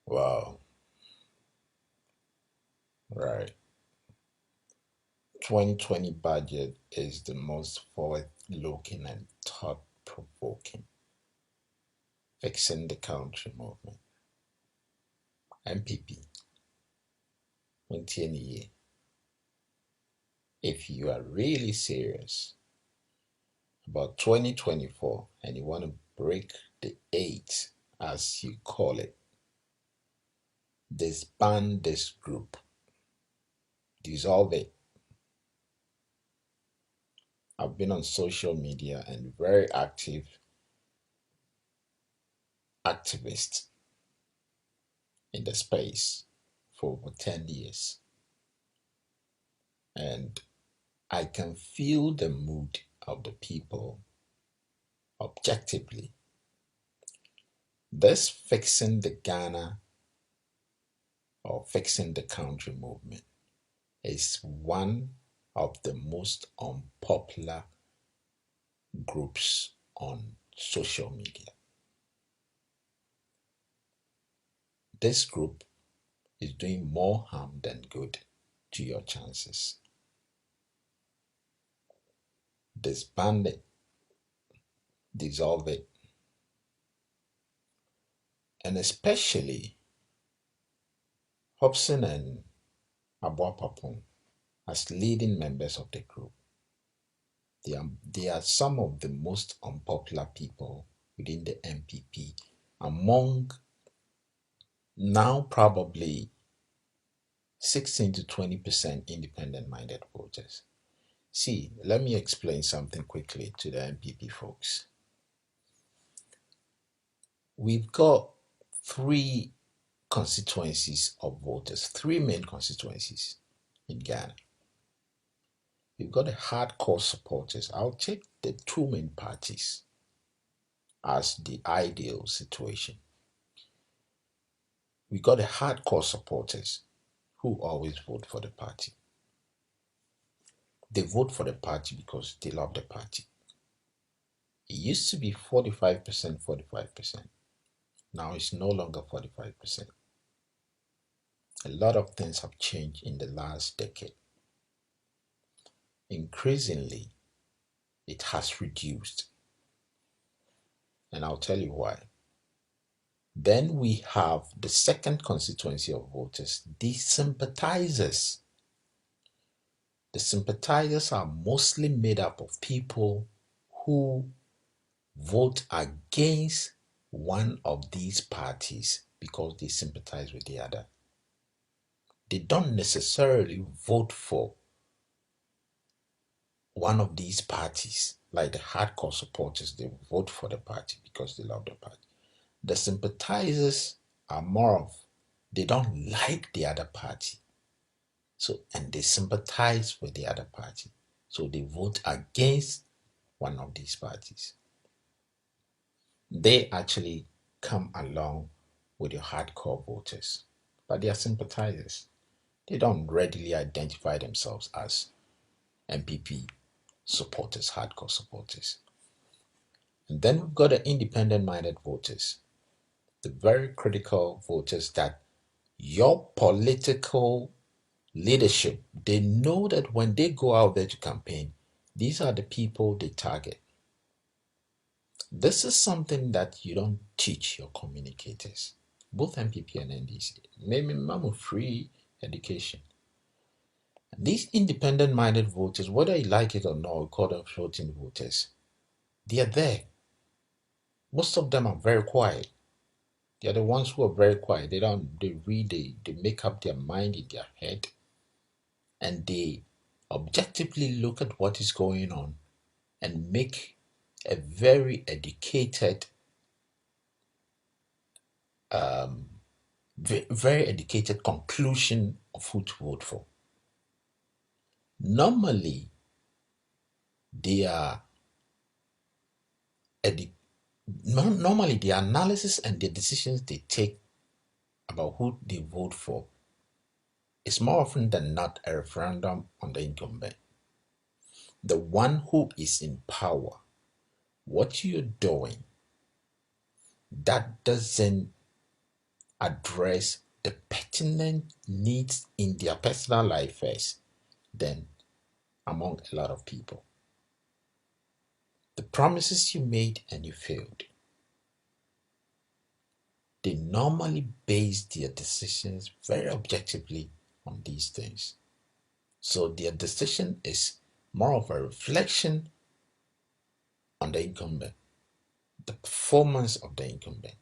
Wow, right. 2020 budget is the most forward-looking and thought-provoking fixing the country movement. MPP, Muntieni, if you are really serious about 2024 and you want to break the eight, as you call it, disband this group, dissolve it. I've been on social media and very active activist in the space for over 10 years. And I can feel the mood of the people objectively. This fixing the Ghana or fixing the country movement is one of the most unpopular groups on social media. This group is doing more harm than good to your chances. Disband it, dissolve it, and especially Hobson and Abuapapong as leading members of the group. They are some of the most unpopular people within the MPP among now probably 16 to 20% independent minded voters. See, let me explain something quickly to the MPP folks. We've got three constituencies of voters, three main constituencies in Ghana. We've got the hardcore supporters. I'll take the two main parties as the ideal situation. We got the hardcore supporters who always vote for the party. They vote for the party because they love the party. It used to be 45%, 45%. Now it's no longer 45%. A lot of things have changed in the last decade. Increasingly, it has reduced. And I'll tell you why. Then we have the second constituency of voters, the sympathizers. The sympathizers are mostly made up of people who vote against one of these parties because they sympathize with the other. They don't necessarily vote for one of these parties, like the hardcore supporters. They vote for the party because they love the party. The sympathizers are more of, they don't like the other party. So, and they sympathize with the other party. So they vote against one of these parties. They actually come along with your hardcore voters, but they are sympathizers. They don't readily identify themselves as MPP supporters, hardcore supporters. And then we've got the independent minded voters, the very critical voters that your political leadership, they know that when they go out there to campaign, these are the people they target. This is something that you don't teach your communicators, both MPP and NDC. Maybe mom free education. These independent minded voters, whether you like it or not, we call them floating voters. They are there. Most of them are very quiet. They are the ones who are very quiet. They read, they make up their mind in their head, and they objectively look at what is going on and make a very educated, very educated conclusion of who to vote for. Normally, they are normally the analysis and the decisions they take about who they vote for is more often than not a referendum on the incumbent, the one who is in power. What you're doing, that doesn't address the pertinent needs in their personal life first, then among a lot of people. The promises you made and you failed, they normally base their decisions very objectively on these things. So their decision is more of a reflection on the incumbent, the performance of the incumbent,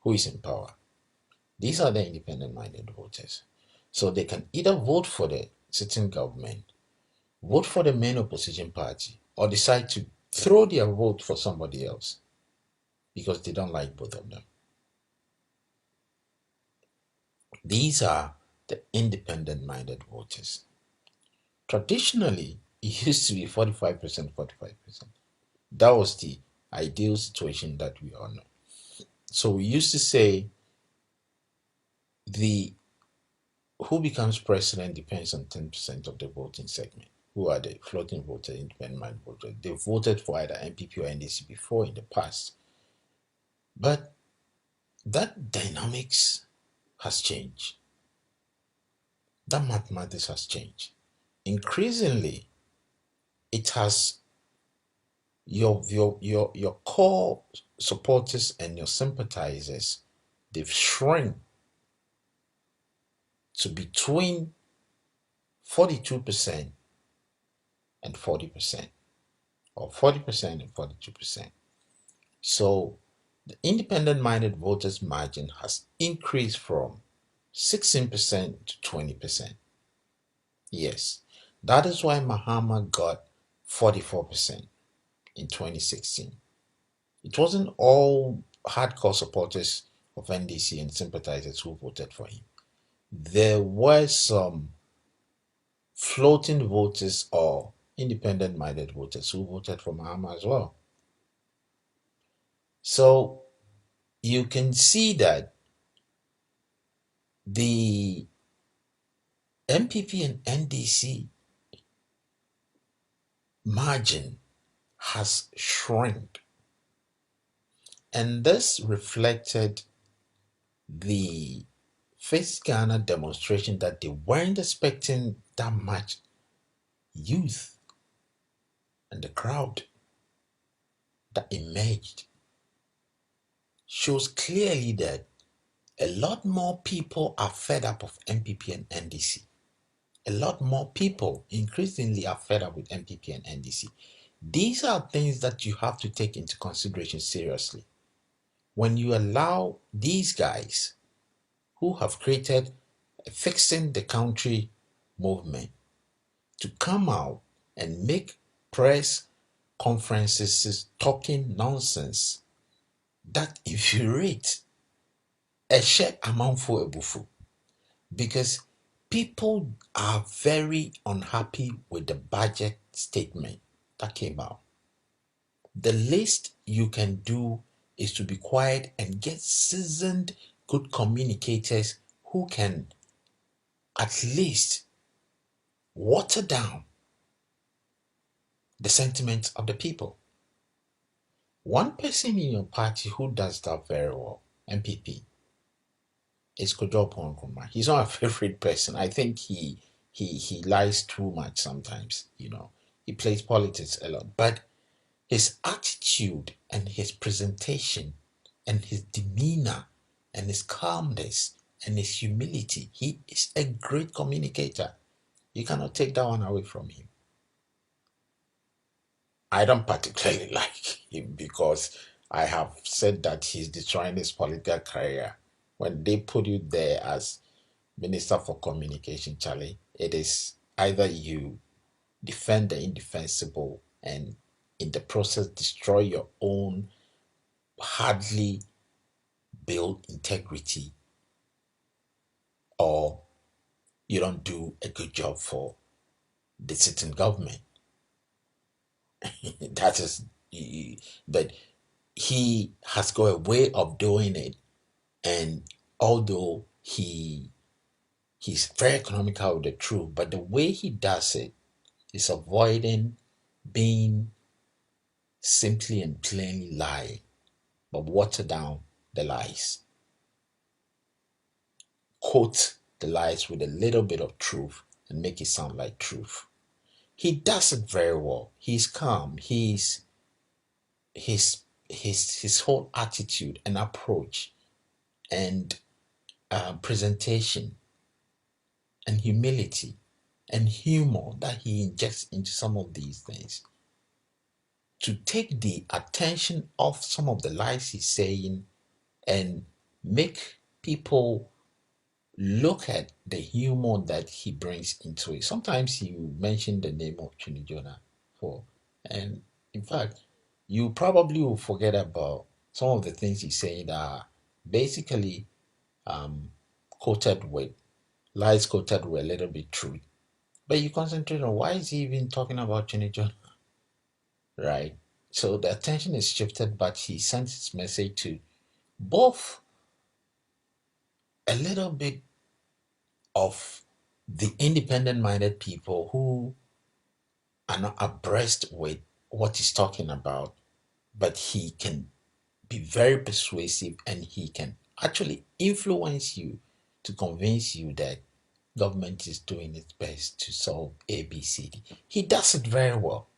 who is in power. These are the independent minded voters. So they can either vote for the sitting government, vote for the main opposition party, or decide to throw their vote for somebody else because they don't like both of them. These are the independent minded voters. Traditionally, it used to be 45%, 45%. That was the ideal situation that we all know. So we used to say the who becomes president depends on 10% of the voting segment. Who are the floating voters, independent minded voters? They voted for either NPP or NDC before in the past. But that dynamics has changed. That mathematics has changed. Increasingly, it has your core supporters and your sympathizers, they've shrunk to between 42% and 40%, or 40% and 42%. So the independent minded voters margin has increased from 16% to 20%. Yes, that is why Mahama got 44% in 2016. It wasn't all hardcore supporters of NDC and sympathizers who voted for him. There were some floating voters or independent minded voters who voted for Mahama as well. So you can see that the MPP and NDC margin has shrunk, and this reflected the Face Ghana demonstration that they weren't expecting that much youth and the crowd that emerged shows clearly that a lot more people are fed up of MPP and NDC. A lot more people increasingly are fed up with MPP and NDC. These are things that you have to take into consideration seriously. When you allow these guys who have created a fixing the country movement to come out and make press conferences talking nonsense that infuriate a shared amountful ebufu, because people are very unhappy with the budget statement that came out. The least you can do is to be quiet and get seasoned, good communicators who can at least water down the sentiments of the people. One person in your party who does that very well, MPP, is Kojo Nkrumah. He's not a favorite person. I think he lies too much sometimes, you know. He plays politics a lot. But his attitude and his presentation and his demeanor and his calmness and his humility, he is a great communicator. You cannot take that one away from him. I don't particularly like him because I have said that he's destroying his political career. When they put you there as Minister for Communication, Charlie, it is either you defend the indefensible and in the process destroy your own hardly built integrity, or you don't do a good job for the sitting government. That is, but he has got a way of doing it, and although he's very economical with the truth, but the way he does it is avoiding being simply and plainly lying, but water down the lies. coat the lies with a little bit of truth and make it sound like truth. He does it very well. He's calm. His whole attitude and approach and presentation and humility and humor that he injects into some of these things to take the attention off some of the lies he's saying and make people look at the humor that he brings into it. Sometimes you mention the name of Chunijona for, and in fact, you probably will forget about some of the things he's saying that are basically um, quoted with lies, quoted with a little bit true. But you concentrate on why is he even talking about Chunijona, right? So the attention is shifted, but he sends his message to both a little bit of the independent minded people who are not abreast with what he's talking about, but he can be very persuasive and he can actually influence you to convince you that government is doing its best to solve ABCD. He does it very well.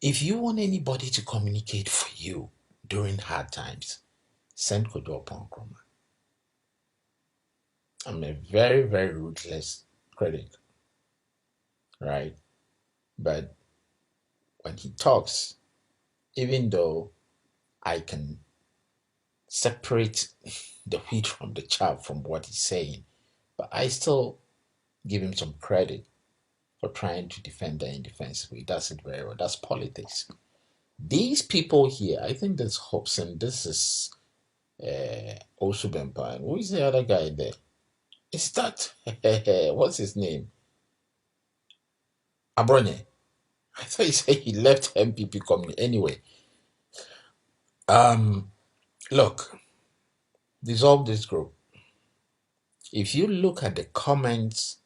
If you want anybody to communicate for you during hard times, send Kojo Ponkroma. I'm a very, very ruthless critic, right? But when he talks, even though I can separate the wheat from the chaff from what he's saying, but I still give him some credit for trying to defend the indefensible. He does it very well. That's politics. These people here, I think there's Hobson, this is Osubempa, and who is the other guy there? Is that, what's his name? Abronye. I thought he said he left MPP community. Anyway, um, look, dissolve this group. If you look at the comments,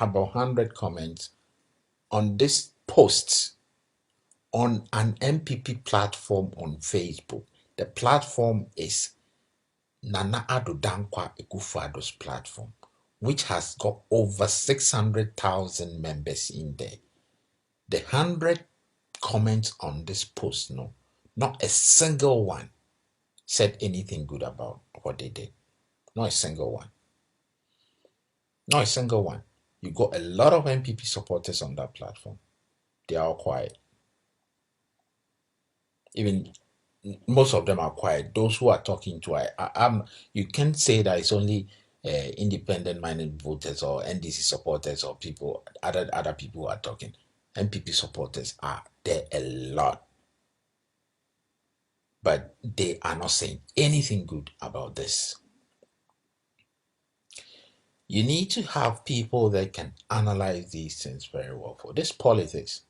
about 100 comments on this post on an MPP platform on Facebook, the platform is Nana Addo Dankwa Ekufuado's platform, which has got over 600,000 members in there. The 100 comments on this post, no, not a single one said anything good about what they did. Not a single one. Not a single one. You got a lot of MPP supporters on that platform. They are all quiet. Even most of them are quiet. Those who are talking to, you can't say that it's only independent minded voters or NDC supporters or people, other people who are talking. MPP supporters are there a lot, but they are not saying anything good about this. You need to have people that can analyze these things very well. For this politics,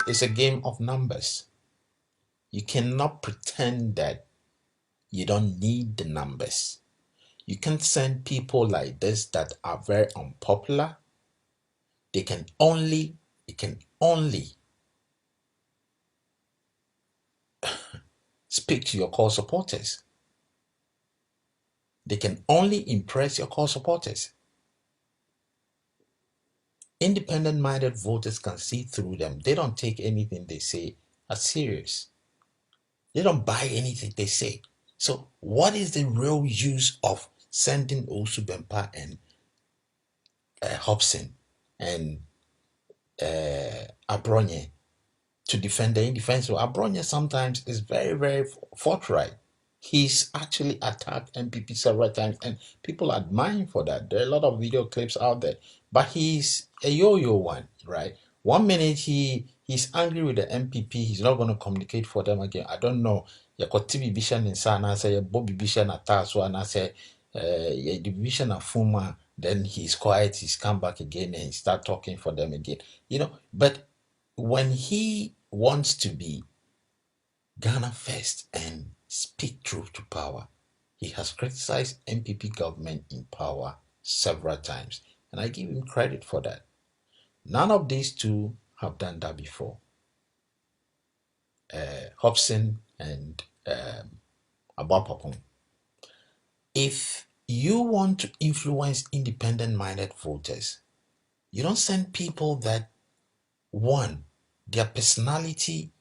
it's a game of numbers. You cannot pretend that you don't need the numbers. You can send people like this that are very unpopular. They can only speak to your core supporters. They can only impress your core supporters. Independent minded voters can see through them. They don't take anything they say as serious. They don't buy anything they say. So, what is the real use of sending Osubempa and Hobson and Abronye to defend the indefensible? Abronye sometimes is very, very forthright. He's actually attacked MPP several times, and people admire him for that. There are a lot of video clips out there, but he's a yo-yo one, right? 1 minute he's angry with the MPP, he's not going to communicate for them again. I don't know. Yakoti bibisha ninsa na say Bobby bisha na taso na say division na fuma. Then he's quiet. He's come back again and he start talking for them again. But when he wants to be Ghana first and speak truth to power, he has criticized MPP government in power several times, and I give him credit for that. None of these two have done that before. Hobson and Abapapong. If you want to influence independent-minded voters. You don't send people that, one, their personality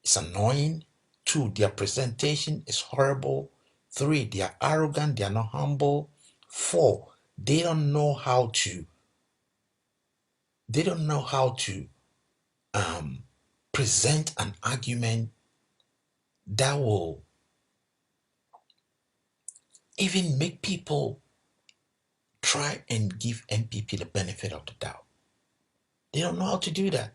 is annoying, two, their presentation is horrible, three, they are arrogant, they are not humble, four, they don't know how to present an argument that will even make people try and give MPP the benefit of the doubt. They don't know how to do that.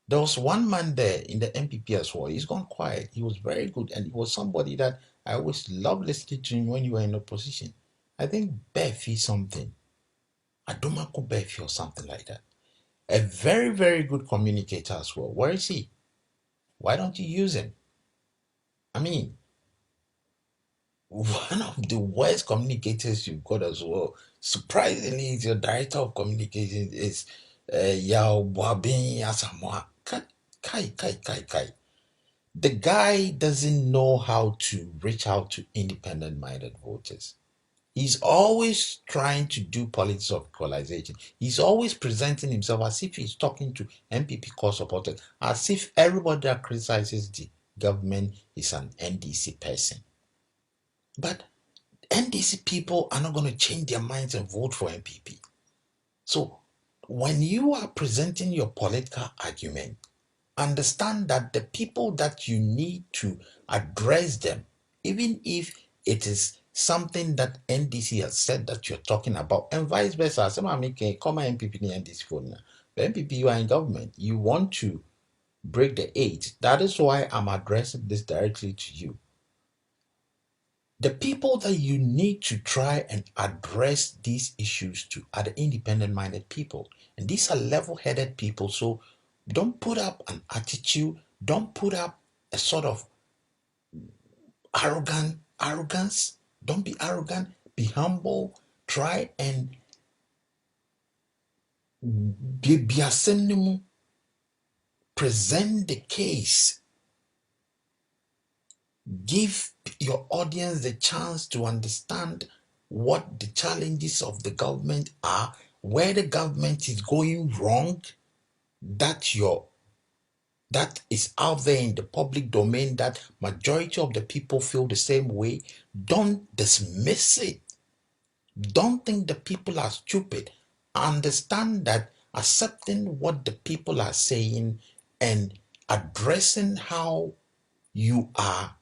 There was one man there in the MPP as well. He's gone quiet. He was very good, and he was somebody that I always loved listening to him when you were in opposition. I think Befi something, Adomako Befi or something like that. A very, very good communicator as well. Where is he? Why don't you use him? I mean, one of the worst communicators you've got as well, surprisingly, is your director of communications is Yao Wabin Asamoah. Kai, kai, kai, kai. The guy doesn't know how to reach out to independent minded voters. He's always trying to do politics of equalization. He's always presenting himself as if he's talking to MPP core supporters, as if everybody that criticizes the government is an NDC person. But NDC people are not going to change their minds and vote for MPP. So when you are presenting your political argument, understand that the people that you need to address them, even if it is something that NDC has said that you're talking about, and vice versa. Some are making come MPP and NDC for now. But MPP, you are in government. You want to break the eight. That is why I'm addressing this directly to you. The people that you need to try and address these issues to are the independent-minded people. And these are level-headed people. So don't put up an attitude. Don't put up a sort of arrogance. Don't be arrogant. Be humble. Try and be a present the case. Give your audience the chance to understand what the challenges of the government are, where the government is going wrong, that is out there in the public domain, that majority of the people feel the same way. Don't dismiss it. Don't think the people are stupid. Understand that accepting what the people are saying and addressing how you are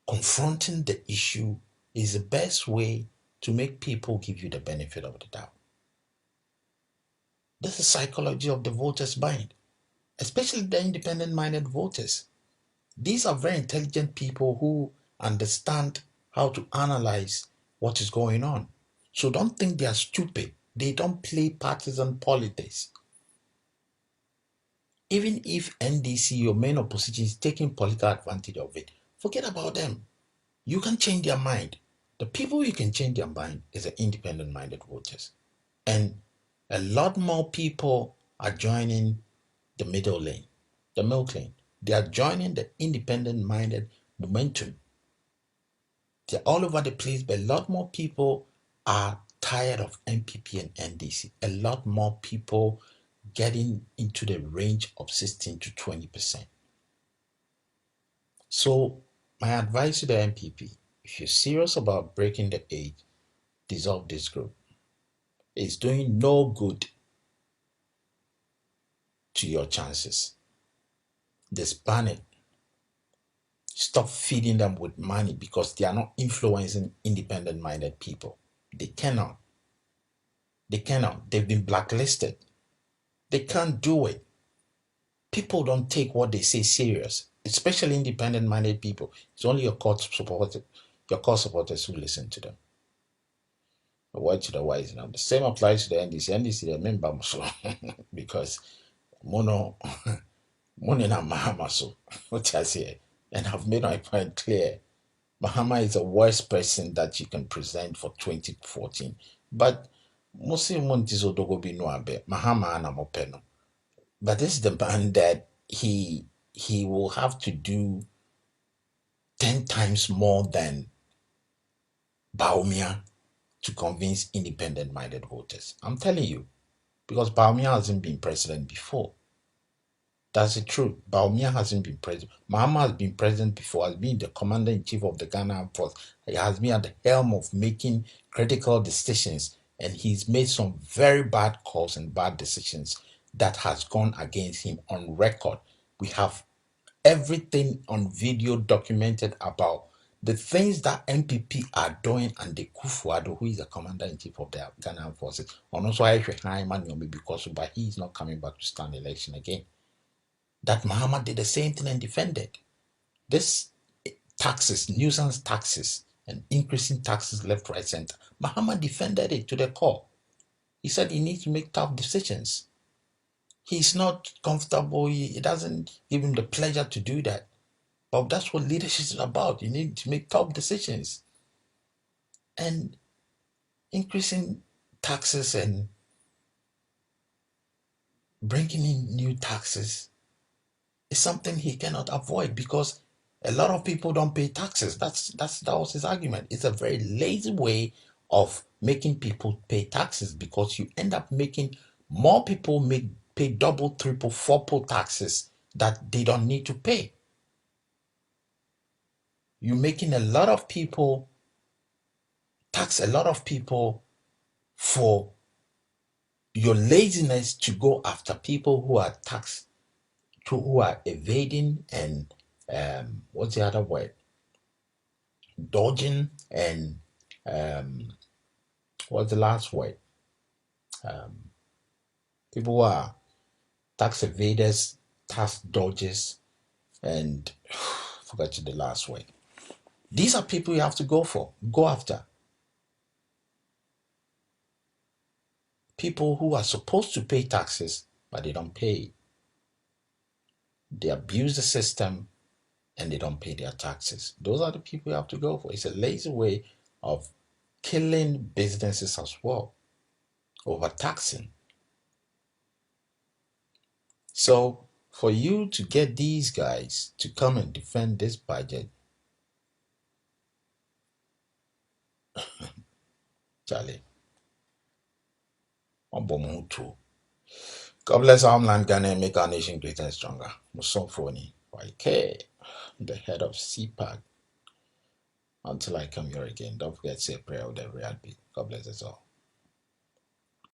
confronting the issue is the best way to make people give you the benefit of the doubt. This is psychology of the voters' mind, especially the independent-minded voters. These are very intelligent people who understand how to analyze what is going on. So don't think they are stupid. They don't play partisan politics. Even if NDC, your main opposition, is taking political advantage of it, forget about them. You can change their mind. The people you can change their mind is the independent-minded voters. And a lot more people are joining the middle lane, the milk lane. They are joining the independent-minded momentum. They're all over the place, but a lot more people are tired of MPP and NDC. A lot more people getting into the range of 16 to 20%. So my advice to the MPP, if you're serious about breaking the age, dissolve this group. It's doing no good to your chances. Disband it. Stop feeding them with money because they are not influencing independent-minded people. They cannot. They cannot. They've been blacklisted. They can't do it. People don't take what they say serious, especially independent-minded people. It's only your core supporters who listen to them. The word to the wise. Now, the same applies to the NDC. NDC, they member because mono na Mahama so. What I say, and I've made my point clear. Mahama is the worst person that you can present for 2014. But Musi Montizo Dogobi Noabe, Mahama Anamopeno. But this is the man that he will have to do 10 times more than Baumia to convince independent-minded voters. I'm telling you, because Baumia hasn't been president before. That's the truth. Baumia hasn't been president. Mahama has been president before, has been the commander-in-chief of the Ghana Armed Force. He has been at the helm of making critical decisions, and he's made some very bad calls and bad decisions that has gone against him on record. We have everything on video documented about the things that MPP are doing, and the Kufuado, who is the commander-in-chief of the Ghana Armed Forces, and also I high man because but he is not coming back to stand election again. That Muhammad did the same thing and defended this taxes, nuisance taxes, and increasing taxes left, right, center. Muhammad defended it to the core. He said he needs to make tough decisions. He's not comfortable. It doesn't give him the pleasure to do that. But that's what leadership is about. You need to make tough decisions. And increasing taxes and bringing in new taxes is something he cannot avoid because a lot of people don't pay taxes. That was his argument. It's a very lazy way of making people pay taxes because you end up making more people pay double, triple, fourple taxes that they don't need to pay. You're making a lot of people tax a lot of people for your laziness to go after people who are who are evading and what's the other word? Dodging and what's the last word? People who are tax evaders, tax dodgers, and forgot the last word. These are people you have to go after. People who are supposed to pay taxes, but they don't pay. They abuse the system and they don't pay their taxes. Those are the people you have to go for. It's a lazy way of killing businesses as well, overtaxing. So for you to get these guys to come and defend this budget, Charlie, God bless our homeland Ghana and make our nation greater and stronger. Musofoni, YK, the head of CPAC. Until I come here again, don't forget to say a prayer with every heartbeat. God bless us all.